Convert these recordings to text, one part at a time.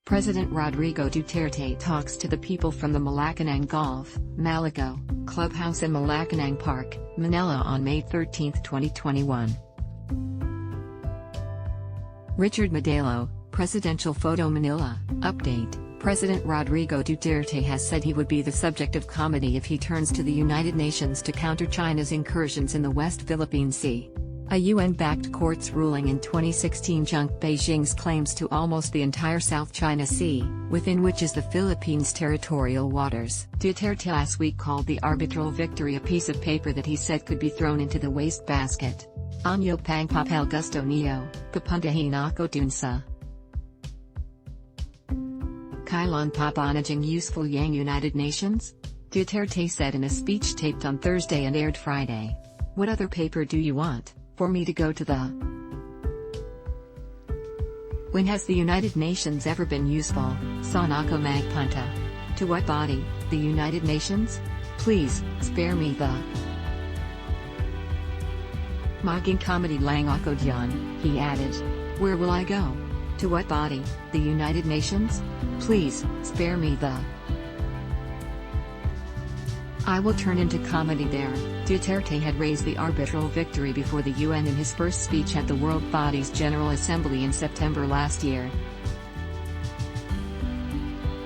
President Rodrigo Duterte talks to the people from the Malacañang Golf, Malago, Clubhouse in Malacañang Park, Manila on May 13, 2021. Richard Madelo, Presidential Photo Manila, Update. President Rodrigo Duterte has said he would be the subject of comedy if he turns to the United Nations to counter China's incursions in the West Philippine Sea. A UN-backed court's ruling in 2016 junked Beijing's claims to almost the entire South China Sea, within which is the Philippines' territorial waters. Duterte last week called the arbitral victory a piece of paper that he said could be thrown into the wastebasket. Anyo pang papel gusto niyo, papuntahin ako dun sa Kailan papanajing useful yang United Nations? Duterte said in a speech taped on Thursday and aired Friday. What other paper do you want? For me to go to the... When has the United Nations ever been useful? Saan ako magpunta? To what body? The United Nations? Please, spare me the... Maging comedy lang ako diyan, he added. Where will I go? To what body? The United Nations? Please, spare me the... I will turn into comedy there. Duterte had raised the arbitral victory before the UN in his first speech at the World Body's General Assembly in September last year.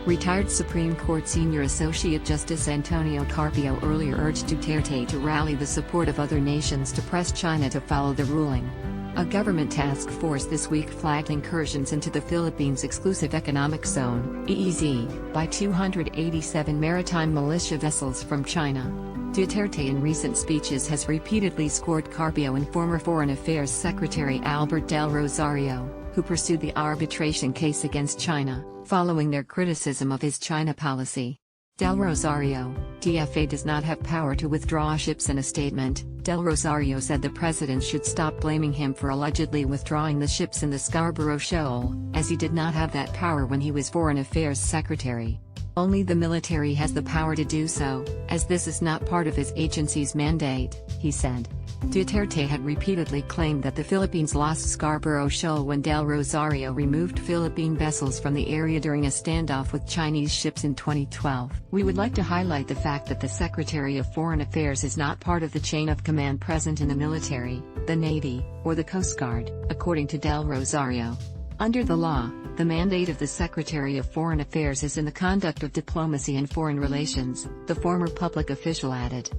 Retired Supreme Court Senior Associate Justice Antonio Carpio earlier urged Duterte to rally the support of other nations to press China to follow the ruling. A government task force this week flagged incursions into the Philippines' exclusive economic zone (EEZ) by 287 maritime militia vessels from China. Duterte in recent speeches has repeatedly scored Carpio and former Foreign Affairs Secretary Albert Del Rosario, who pursued the arbitration case against China, following their criticism of his China policy. Del Rosario, DFA does not have power to withdraw ships. In a statement, Del Rosario said the president should stop blaming him for allegedly withdrawing the ships in the Scarborough Shoal, as he did not have that power when he was Foreign Affairs Secretary. Only the military has the power to do so, as this is not part of his agency's mandate, he said. Duterte had repeatedly claimed that the Philippines lost Scarborough Shoal when Del Rosario removed Philippine vessels from the area during a standoff with Chinese ships in 2012. We would like to highlight the fact that the Secretary of Foreign Affairs is not part of the chain of command present in the military, the Navy, or the Coast Guard, according to Del Rosario. Under the law, the mandate of the Secretary of Foreign Affairs is in the conduct of diplomacy and foreign relations, the former public official added.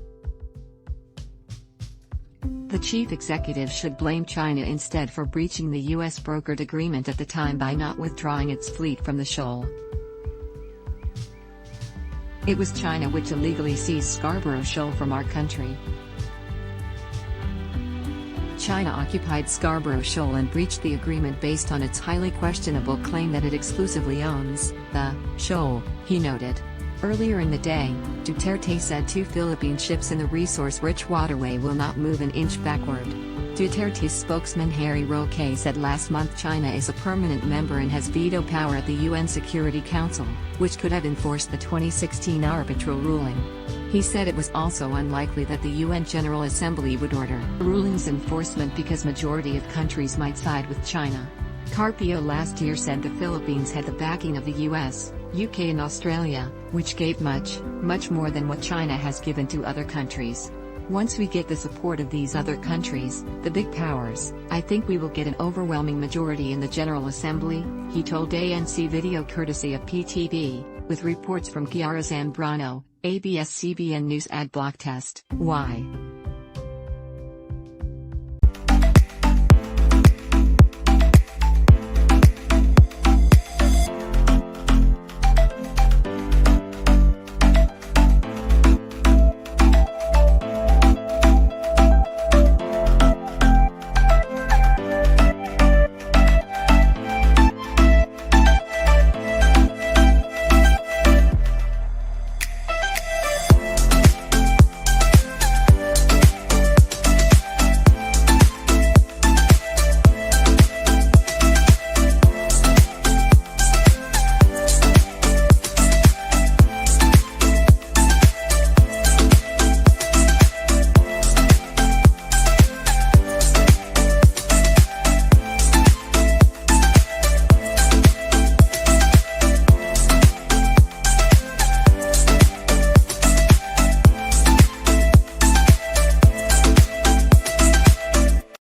The chief executive should blame China instead for breaching the U.S. brokered agreement at the time by not withdrawing its fleet from the shoal. It was China which illegally seized Scarborough Shoal from our country. China occupied Scarborough Shoal and breached the agreement based on its highly questionable claim that it exclusively owns the shoal, he noted. Earlier in the day, Duterte said 2 Philippine ships in the resource-rich waterway will not move an inch backward. Duterte's spokesman Harry Roque said last month China is a permanent member and has veto power at the UN Security Council, which could have enforced the 2016 arbitral ruling. He said it was also unlikely that the UN General Assembly would order the ruling's enforcement because majority of countries might side with China. Carpio last year said the Philippines had the backing of the US, UK and Australia, which gave much more than what China has given to other countries. Once we get the support of these other countries, the big powers, I think we will get an overwhelming majority in the General Assembly, he told ANC video courtesy of PTV, with reports from Kiara Zambrano, ABS-CBN News ad block test. Why?